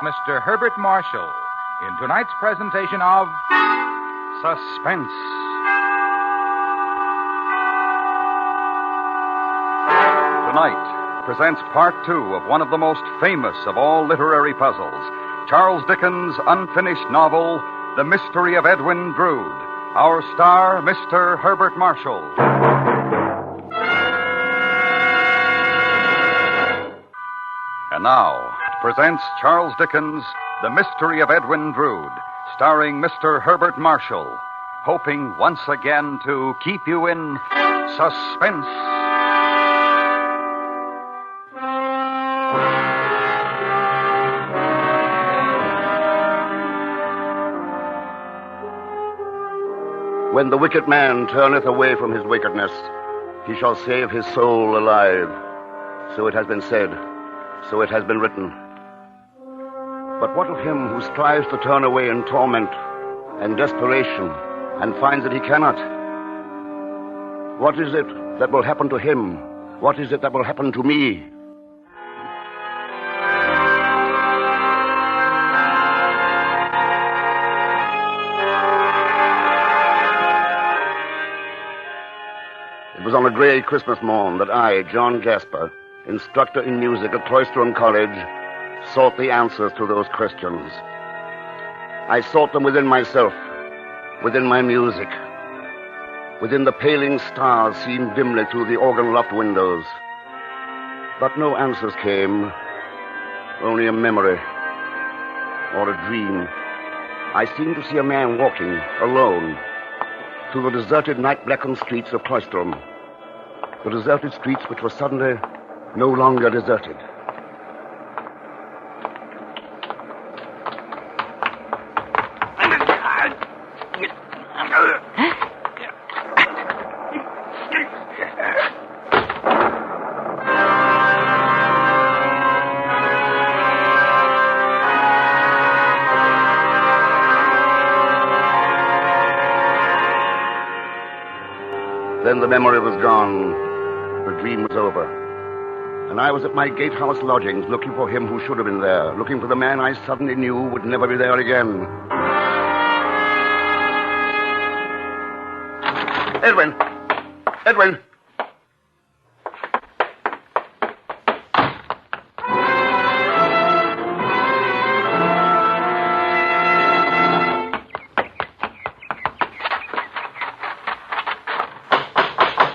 Mr. Herbert Marshall in tonight's presentation of Suspense. Tonight presents part 2 of one of the most famous of all literary puzzles, Charles Dickens' unfinished novel, The Mystery of Edwin Drood. Our star, Mr. Herbert Marshall. And now, presents Charles Dickens' The Mystery of Edwin Drood, starring Mr. Herbert Marshall, hoping once again to keep you in suspense. When the wicked man turneth away from his wickedness, he shall save his soul alive. So it has been said, so it has been written. But what of him who strives to turn away in torment and desperation and finds that he cannot? What is it that will happen to him? What is it that will happen to me? It was on a gray Christmas morn that I, John Jasper, instructor in music at Cloisterham College, sought the answers to those questions. I sought them within myself, within my music, within the paling stars seen dimly through the organ loft windows. But no answers came, only a memory or a dream. I seemed to see a man walking alone through the deserted night-blackened streets of Cloisterham. The deserted streets which were suddenly no longer deserted. Then the memory was gone. The dream was over. And I was at my gatehouse lodgings looking for him who should have been there, looking for the man I suddenly knew would never be there again. Edwin! Edwin!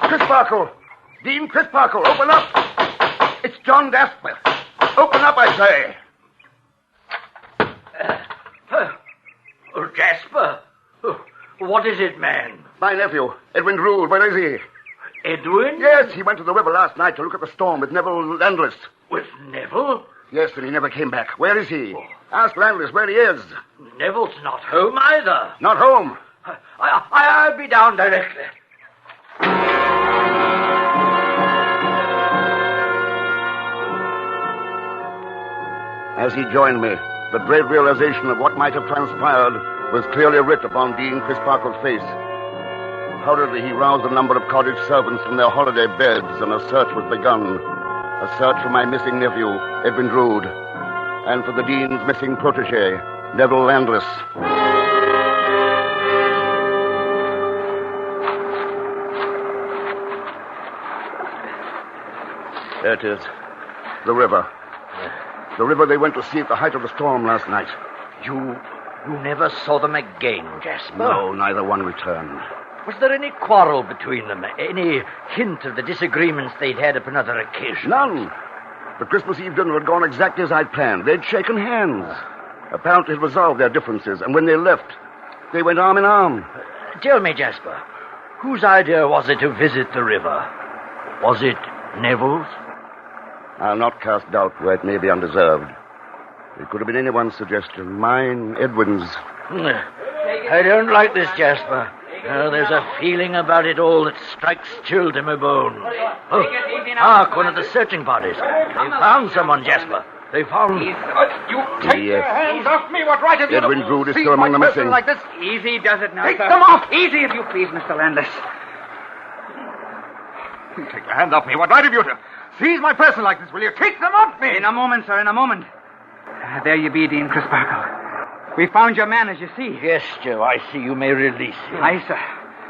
Crisparkle! Dean Crisparkle, open up! It's John Jasper. Open up, I say. Jasper? What is it, man? My nephew, Edwin Drood. Where is he? Edwin? Yes, he went to the river last night to look at the storm with Neville Landless. With Neville? Yes, and he never came back. Where is he? Ask Landless where he is. Neville's not home either. Not home? I'll be down directly. As he joined me, the dread realization of what might have transpired was clearly writ upon Dean Crisparkle's face. Hurriedly, he roused a number of cottage servants from their holiday beds, and a search was begun. A search for my missing nephew, Edwin Drood, and for the Dean's missing protege, Neville Landless. There it is. The river. The river they went to see at the height of the storm last night. You never saw them again, Jasper? No, neither one returned. Was there any quarrel between them? Any hint of the disagreements they'd had upon other occasions? None. The Christmas Eve dinner had gone exactly as I'd planned. They'd shaken hands. Apparently had resolved their differences, and when they left, they went arm in arm. Tell me, Jasper, whose idea was it to visit the river? Was it Neville's? I'll not cast doubt where it may be undeserved. It could have been anyone's suggestion. Mine, Edwin's. I don't like this, Jasper. There's a feeling about it all that strikes chill to my bones. Hark, one of the searching parties. They found someone, Jasper. They found... You take your hands off me. What right have you Edwin Drood is still among the missing. Like this? Easy does it now, Take sir. them off! Easy, if you please, Mr. Landless. You take your hands off me. What right have you to seize my person like this? Will you take them off me? In a moment, sir, in a moment. There you be, Dean Crisparkle. We found your man, as you see. Yes, Joe, I see. You may release him. Aye, sir.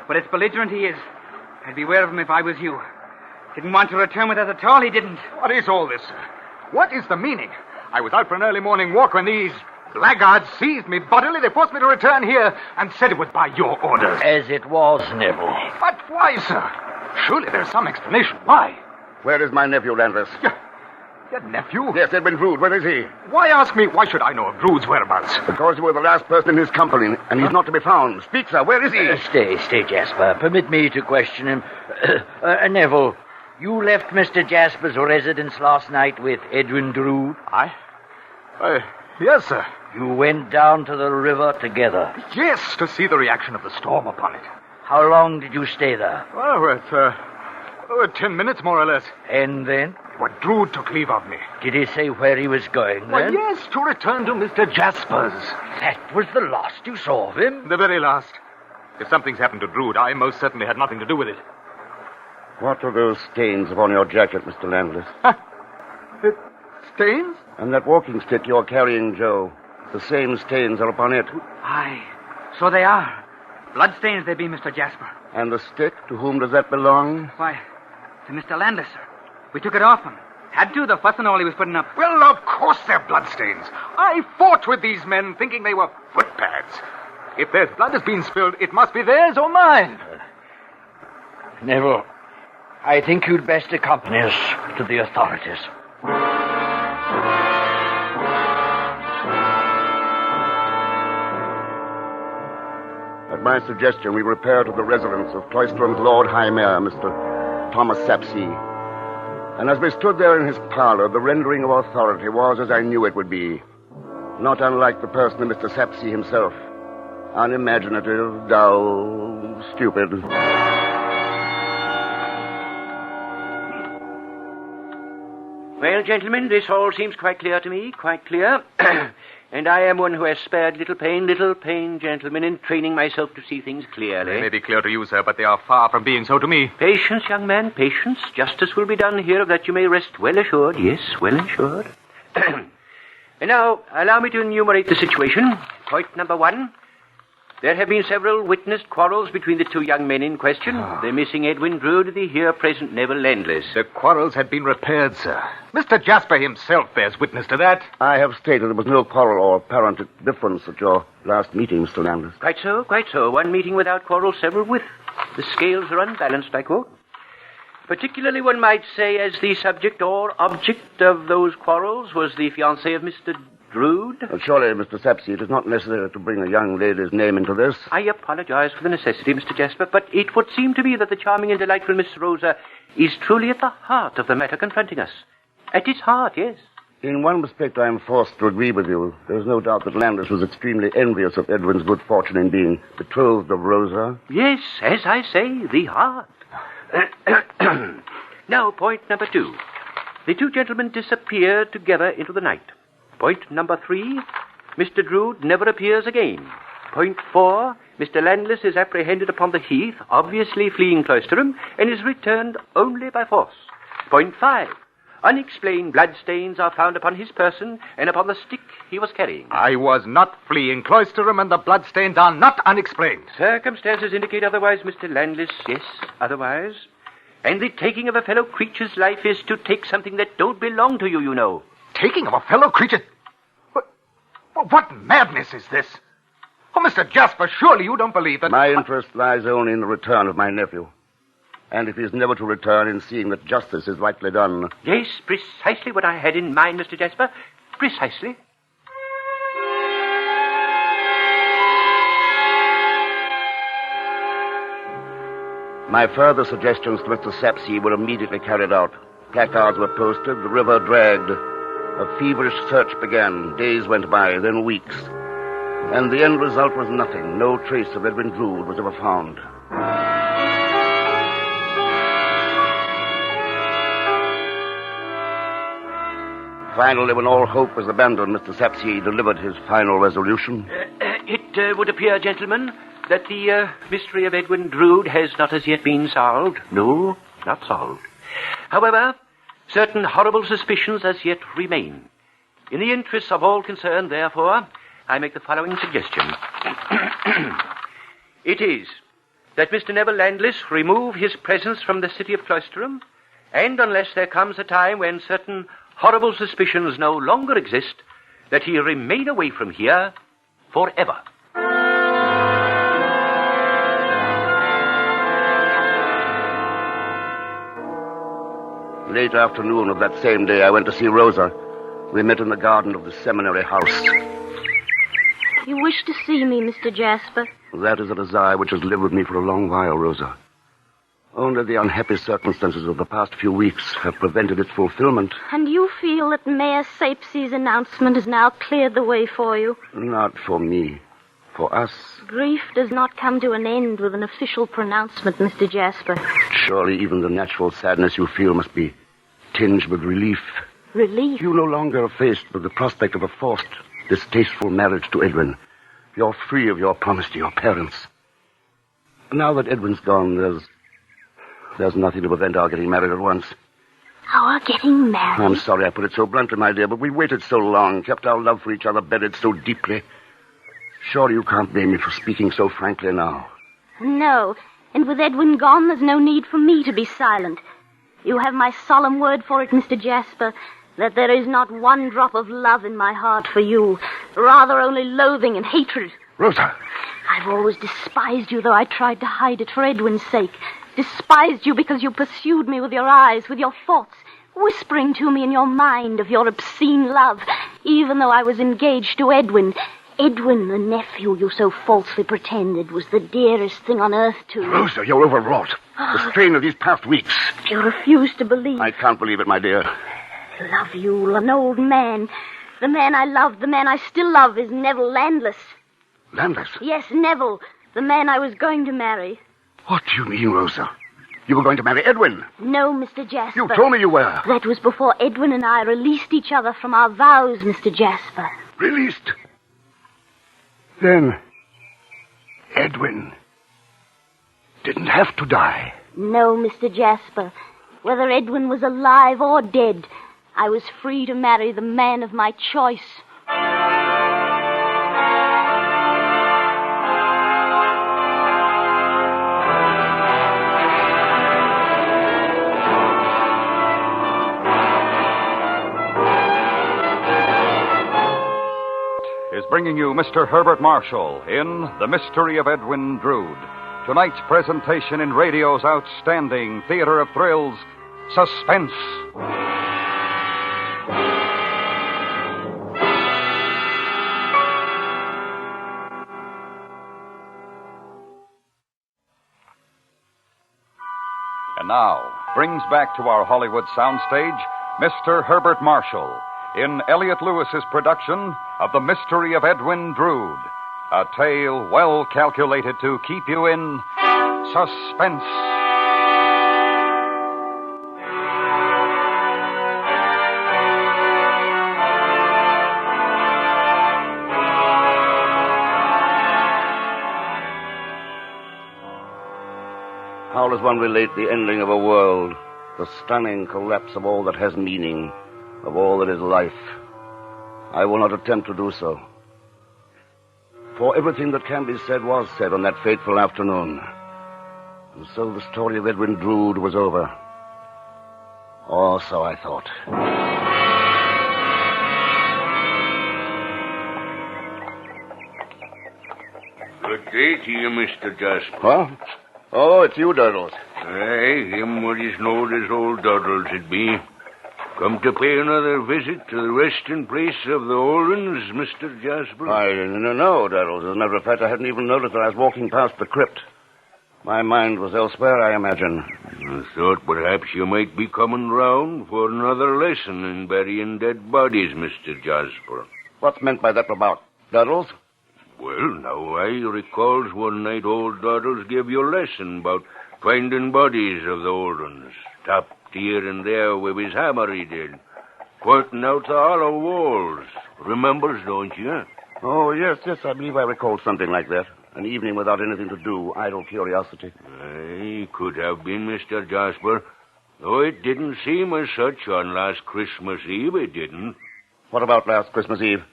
But it's belligerent he is. I'd beware of him if I was you. Didn't want to return with us at all, he didn't. What is all this, sir? What is the meaning? I was out for an early morning walk when these blackguards seized me bodily. They forced me to return here and said it was by your orders. As it was, Neville. But why, sir? Surely there's some explanation. Why? Where is my nephew, Landless? Your nephew? Yes, Edwin Drood. Where is he? Why ask me? Why should I know of Drood's whereabouts? Because you were the last person in his company, and he's not to be found. Speak, sir. Where is he? Stay, Jasper. Permit me to question him. Neville, you left Mr. Jasper's residence last night with Edwin Drood? Yes, sir. You went down to the river together? Yes, to see the reaction of the storm upon it. How long did you stay there? Well, it's 10 minutes, more or less. And then? What, Drood took leave of me. Did he say where he was going, then? Well, yes, to return to Mr. Jasper's. That was the last you saw of him? The very last. If something's happened to Drood, I most certainly had nothing to do with it. What are those stains upon your jacket, Mr. Landless? Stains? And that walking stick you're carrying, Joe. The same stains are upon it. Aye, so they are. Bloodstains they be, Mr. Jasper. And the stick, to whom does that belong? Why, to Mr. Landis, sir. We took it off him. Had to, the fuss and all he was putting up. Well, of course they're bloodstains. I fought with these men thinking they were footpads. If there's blood has been spilled, it must be theirs or mine. Neville, I think you'd best accompany us to the authorities. At my suggestion, we repair to the residence of Cloisterham's Lord High Mayor, Mr. Thomas Sapsea. And as we stood there in his parlor, the rendering of authority was as I knew it would be. Not unlike the person of Mr. Sapsea himself. Unimaginative, dull, stupid. Well, gentlemen, this all seems quite clear to me, quite clear. And I am one who has spared little pain, gentlemen, in training myself to see things clearly. They may be clear to you, sir, but they are far from being so to me. Patience, young man, patience. Justice will be done here, of that you may rest well assured. Yes, well assured. And now, allow me to enumerate the situation. Point number 1. There have been several witnessed quarrels between the two young men in question. The missing Edwin Drood, the here present Neville Landless. The quarrels had been repaired, sir. Mr. Jasper himself bears witness to that. I have stated there was no quarrel or apparent difference at your last meeting, Mr. Landless. Quite so. One meeting without quarrel, several with. The scales are unbalanced, I quote. Particularly, one might say, as the subject or object of those quarrels was the fiancée of Mr. Drood. Well, surely, Mr. Sapsea, it is not necessary to bring a young lady's name into this. I apologize for the necessity, Mr. Jasper, but it would seem to me that the charming and delightful Miss Rosa is truly at the heart of the matter confronting us. At its heart, yes. In one respect, I am forced to agree with you. There is no doubt that Landis was extremely envious of Edwin's good fortune in being betrothed of Rosa. Yes, as I say, the heart. Now, point number 2. The two gentlemen disappeared together into the night. Point number 3, Mr. Drood never appears again. Point 4, Mr. Landless is apprehended upon the heath, obviously fleeing Cloisterham, and is returned only by force. Point 5, unexplained bloodstains are found upon his person and upon the stick he was carrying. I was not fleeing Cloisterham, and the bloodstains are not unexplained. Circumstances indicate otherwise, Mr. Landless. Yes, otherwise. And the taking of a fellow creature's life is to take something that don't belong to you, you know. Taking of a fellow creature? What madness is this? Oh, Mr. Jasper, surely you don't believe that... My interest lies only in the return of my nephew. And if he is never to return, in seeing that justice is rightly done. Yes, precisely what I had in mind, Mr. Jasper. Precisely. My further suggestions to Mr. Sapsea were immediately carried out. Placards were posted, the river dragged. A feverish search began. Days went by, then weeks. And the end result was nothing. No trace of Edwin Drood was ever found. Finally, when all hope was abandoned, Mr. Sapsea delivered his final resolution. It would appear, gentlemen, that the mystery of Edwin Drood has not as yet been solved. No, not solved. However, certain horrible suspicions as yet remain. In the interests of all concerned, therefore, I make the following suggestion. It is that Mr. Neville Landless remove his presence from the city of Cloisterham, and unless there comes a time when certain horrible suspicions no longer exist, that he remain away from here forever. Late afternoon of that same day, I went to see Rosa. We met in the garden of the seminary house. You wish to see me, Mr. Jasper? That is a desire which has lived with me for a long while, Rosa. Only the unhappy circumstances of the past few weeks have prevented its fulfillment. And you feel that Mayor Sapesey's announcement has now cleared the way for you? Not for me. For us. Grief does not come to an end with an official pronouncement, Mr. Jasper. Surely even the natural sadness you feel must be tinged with relief. Relief? You no longer are faced with the prospect of a forced, distasteful marriage to Edwin. You're free of your promise to your parents. Now that Edwin's gone, there's nothing to prevent our getting married at once. Our getting married? I'm sorry I put it so bluntly, my dear, but we waited so long, kept our love for each other bedded so deeply. Surely you can't blame me for speaking so frankly now. No, and with Edwin gone, there's no need for me to be silent. You have my solemn word for it, Mr. Jasper, that there is not one drop of love in my heart for you, rather only loathing and hatred. Rosa! I've always despised you, though I tried to hide it for Edwin's sake. Despised you because you pursued me with your eyes, with your thoughts, whispering to me in your mind of your obscene love, even though I was engaged to Edwin. Edwin, the nephew you so falsely pretended, was the dearest thing on earth to me. Rosa, you're overwrought. The strain of these past weeks. You refuse to believe. I can't believe it, my dear. Love you, an old man. The man I loved, the man I still love, is Neville Landless. Landless? Yes, Neville, the man I was going to marry. What do you mean, Rosa? You were going to marry Edwin? No, Mr. Jasper. You told me you were. That was before Edwin and I released each other from our vows, Mr. Jasper. Released? Then Edwin didn't have to die. No, Mr. Jasper. Whether Edwin was alive or dead, I was free to marry the man of my choice. Is bringing you Mr. Herbert Marshall in The Mystery of Edwin Drood. Tonight's presentation in radio's outstanding theater of thrills, Suspense. And now, brings back to our Hollywood soundstage Mr. Herbert Marshall in Elliot Lewis's production of The Mystery of Edwin Drood, a tale well calculated to keep you in suspense. How does one relate the ending of a world, the stunning collapse of all that has meaning, of all that is life? I will not attempt to do so. For everything that can be said was said on that fateful afternoon. And so the story of Edwin Drood was over. Or so I thought. Good day to you, Mr. Jasper. Huh? Oh, it's you, Doddles. Aye, him what is known as old Doddles it be. Come to pay another visit to the resting place of the old ones, Mr. Jasper? I didn't know, Doddles. As a matter of fact, I hadn't even noticed that I was walking past the crypt. My mind was elsewhere, I imagine. I thought perhaps you might be coming round for another lesson in burying dead bodies, Mr. Jasper. What's meant by that remark, Doddles? Well, now, I recalls one night old Doddles gave you a lesson about finding bodies of the old ones, tapped here and there with his hammer he did, pointing out the hollow walls. Remembers, don't you? Oh, yes, I believe I recall something like that. An evening without anything to do, idle curiosity. Aye, could have been, Mr. Jasper. Though it didn't seem as such on last Christmas Eve, it didn't. What about last Christmas Eve?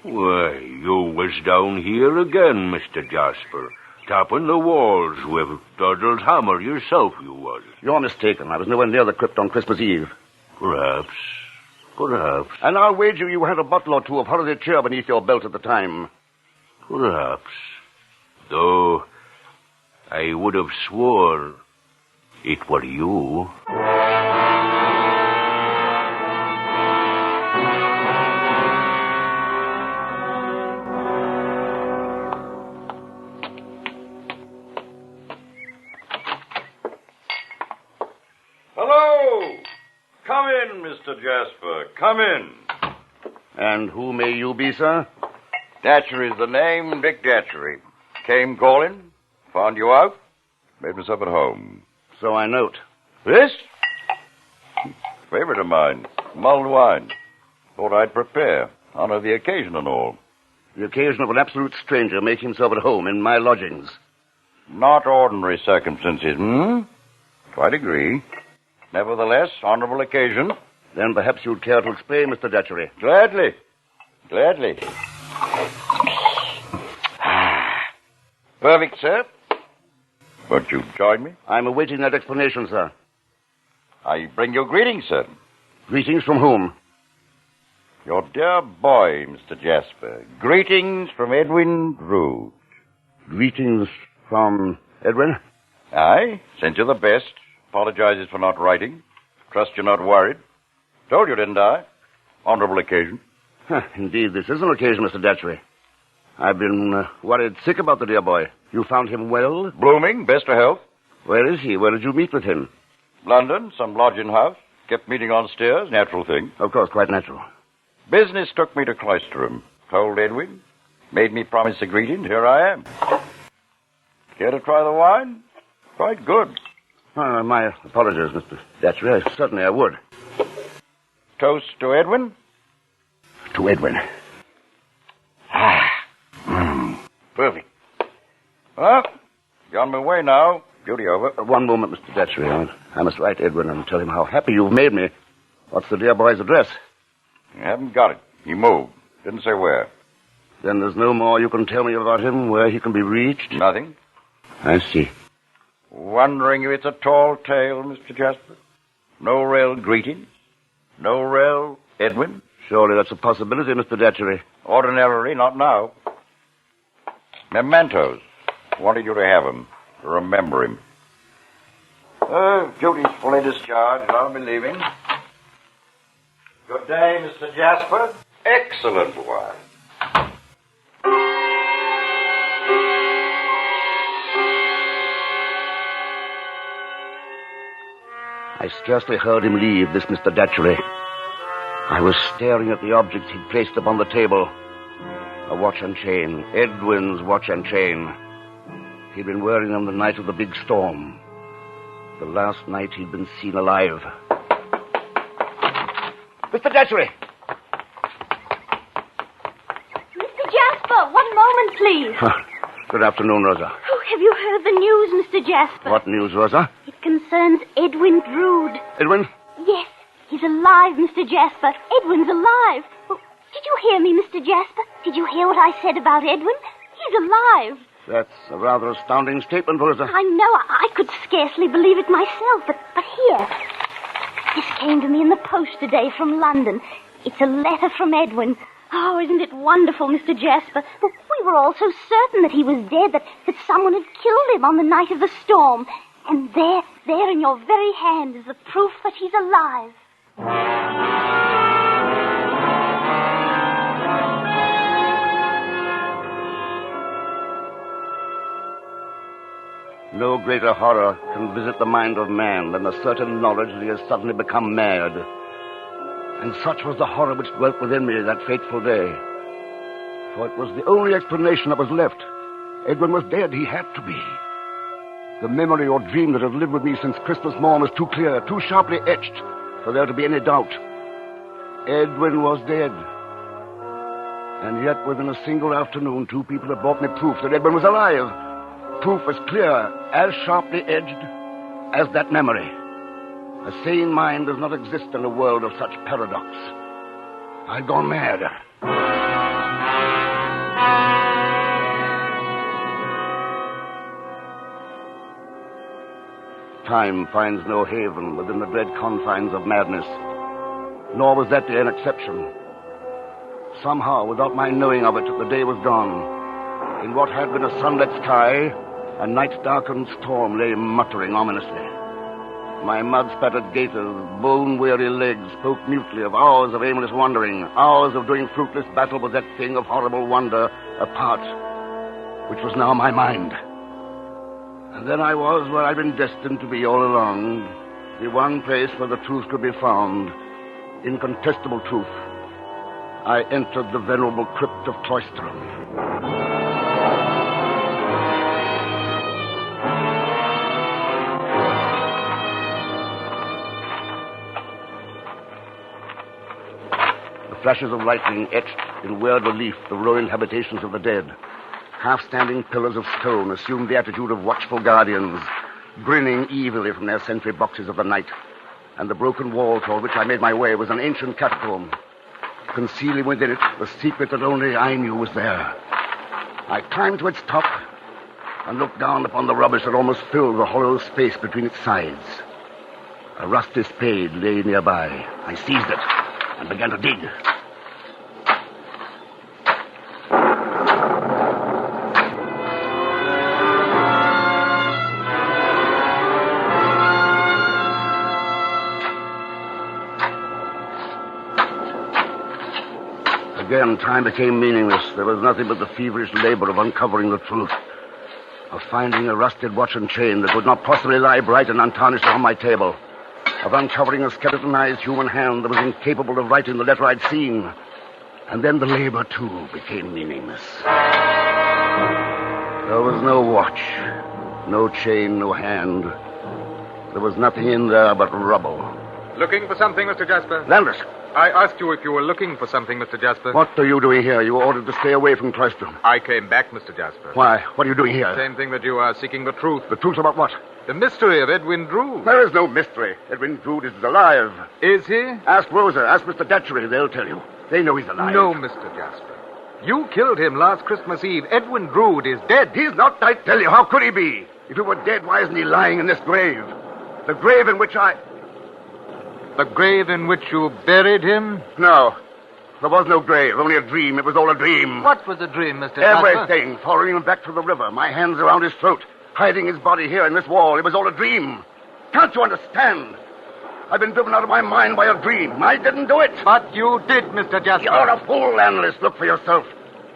Why, you was down here again, Mr. Jasper. Tapping the walls with Doddle's hammer yourself, you was. You're mistaken. I was nowhere near the crypt on Christmas Eve. Perhaps. And I'll wager you had a bottle or two of holiday cheer beneath your belt at the time. Perhaps. Though I would have swore it were you. Hello! Come in, Mr. Jasper. Come in. And who may you be, sir? Datchery's the name, Dick Datchery. Came calling, found you out, made myself at home. So I note. This? Favorite of mine, mulled wine. Thought I'd prepare, honor the occasion and all. The occasion of an absolute stranger making himself at home in my lodgings. Not ordinary circumstances, Quite agree. Nevertheless, honorable occasion. Then perhaps you'd care to explain, Mr. Datchery. Gladly. Perfect, sir. Won't you join me? I'm awaiting that explanation, sir. I bring you greetings, sir. Greetings from whom? Your dear boy, Mr. Jasper. Greetings from Edwin Drood. Greetings from Edwin? Aye, sent you the best. Apologizes for not writing. Trust you're not worried. Told you, didn't I? Honorable occasion. Indeed, this is an occasion, Mr. Datchery. I've been worried sick about the dear boy. You found him well? Blooming, best of health. Where is he? Where did you meet with him? London, some lodging house. Kept meeting on stairs, natural thing. Of course, quite natural. Business took me to Cloisterham. Told Edwin. Made me promise a greeting. Here I am. Care to try the wine? Quite good. My apologies, Mr. Datchery. Certainly I would. Toast to Edwin? To Edwin. Perfect. Well, you're on my way now. Duty over. One moment, Mr. Datchery. I must write Edwin and tell him how happy you've made me. What's the dear boy's address? You haven't got it. He moved. Didn't say where. Then there's no more you can tell me about him, where he can be reached? Nothing. I see. Wondering if it's a tall tale, Mr. Jasper? No real greetings? No real Edwin? Surely that's a possibility, Mr. Datchery. Ordinarily, not now. Mementos. Wanted you to have them, to remember him. Duty's fully discharged. I'll be leaving. Good day, Mr. Jasper. Excellent wine. I scarcely heard him leave, this Mr. Datchery. I was staring at the objects he'd placed upon the table. A watch and chain. Edwin's watch and chain. He'd been wearing them the night of the big storm. The last night he'd been seen alive. Mr. Datchery! Mr. Jasper, one moment, please. Good afternoon, Rosa. Oh, have you heard the news, Mr. Jasper? What news, Rosa? It concerns Edwin Drood. Edwin? Yes, he's alive, Mr. Jasper. Edwin's alive. Oh, did you hear me, Mr. Jasper? Did you hear what I said about Edwin? He's alive. That's a rather astounding statement, Rosa. I know. I could scarcely believe it myself, but here. This came to me in the post today from London. It's a letter from Edwin. Oh, isn't it wonderful, Mr. Jasper? We were all so certain that he was dead, that someone had killed him on the night of the storm. And there in your very hand is the proof that he's alive. No greater horror can visit the mind of man than the certain knowledge that he has suddenly become mad. And such was the horror which dwelt within me that fateful day. For it was the only explanation that was left. Edwin was dead. He had to be. The memory or dream that had lived with me since Christmas morn was too clear, too sharply etched, for there to be any doubt. Edwin was dead. And yet, within a single afternoon, two people had brought me proof that Edwin was alive. Proof as clear, as sharply edged as that memory. A sane mind does not exist in a world of such paradox. I'd gone mad. Time finds no haven within the dread confines of madness. Nor was that day an exception. Somehow, without my knowing of it, the day was gone. In what had been a sunlit sky, a night-darkened storm lay muttering ominously. My mud-spattered gaiters, bone-weary legs spoke mutely of hours of aimless wandering, hours of doing fruitless battle with that thing of horrible wonder, a part, which was now my mind. And then I was where I'd been destined to be all along, the one place where the truth could be found, incontestable truth. I entered the venerable crypt of Cloisterham. The flashes of lightning etched in weird relief the ruined habitations of the dead. Half-standing pillars of stone assumed the attitude of watchful guardians, grinning evilly from their sentry boxes of the night. And the broken wall toward which I made my way was an ancient catacomb, concealing within it the secret that only I knew was there. I climbed to its top and looked down upon the rubbish that almost filled the hollow space between its sides. A rusty spade lay nearby. I seized it and began to dig. Again, time became meaningless. There was nothing but the feverish labor of uncovering the truth, of finding a rusted watch and chain that would not possibly lie bright and untarnished on my table, of uncovering a skeletonized human hand that was incapable of writing the letter I'd seen. And then the labor, too, became meaningless. There was no watch, no chain, no hand. There was nothing in there but rubble. Looking for something, Mr. Jasper? Landis. I asked you if you were looking for something, Mr. Jasper. What are you doing here? You were ordered to stay away from Cloisterham. I came back, Mr. Jasper. Why? What are you doing here? Same thing that you are, seeking the truth. The truth about what? The mystery of Edwin Drood. There is no mystery. Edwin Drood is alive. Is he? Ask Rosa. Ask Mr. Datchery. They'll tell you. They know he's alive. No, Mr. Jasper. You killed him last Christmas Eve. Edwin Drood is dead. He's not, I tell you. How could he be? If he were dead, why isn't he lying in this grave? The grave in which The grave in which you buried him? No. There was no grave, only a dream. It was all a dream. What was the dream, Mr. Jasper? Everything. Following him back to the river, my hands around his throat, hiding his body here in this wall. It was all a dream. Can't you understand? I've been driven out of my mind by a dream. I didn't do it. But you did, Mr. Jasper. You're a fool, analyst. Look for yourself.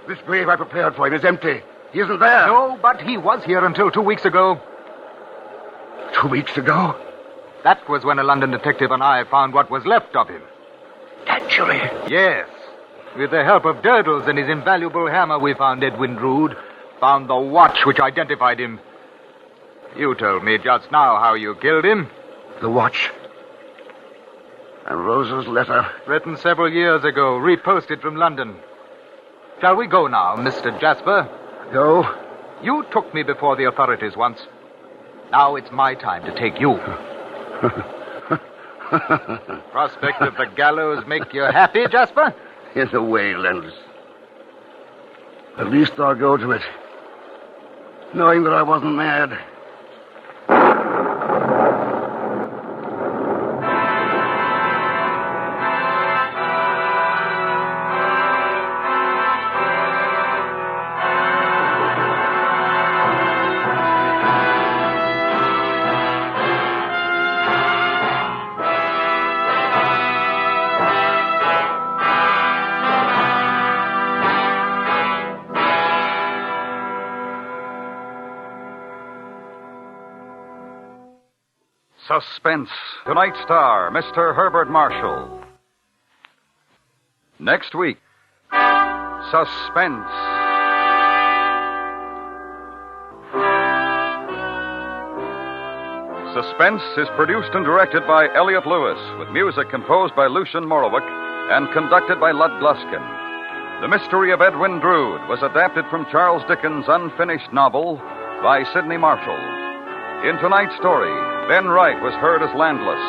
This grave I prepared for him is empty. He isn't there. No, but he was here until 2 weeks ago. 2 weeks ago? That was when a London detective and I found what was left of him. Naturally. Yes. With the help of Durdles and his invaluable hammer, we found Edwin Drood. Found the watch which identified him. You told me just now how you killed him. The watch. And Rosa's letter. Written several years ago, reposted from London. Shall we go now, Mr. Jasper? Go? You took me before the authorities once. Now it's my time to take you. Prospect of the gallows make you happy, Jasper? In a way, Landis. At least I'll go to it, knowing that I wasn't mad. Suspense. Tonight's star, Mr. Herbert Marshall. Next week, Suspense. Suspense is produced and directed by Elliot Lewis, with music composed by Lucian Morowick and conducted by Lud Gluskin. The Mystery of Edwin Drood was adapted from Charles Dickens' unfinished novel by Sidney Marshall. In tonight's story, Ben Wright was heard as Landless.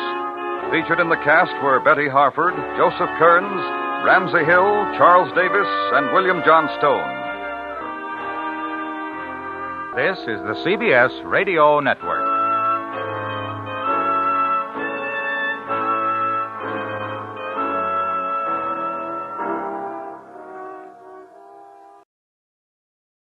Featured in the cast were Betty Harford, Joseph Kearns, Ramsey Hill, Charles Davis, and William John Stone. This is the CBS Radio Network.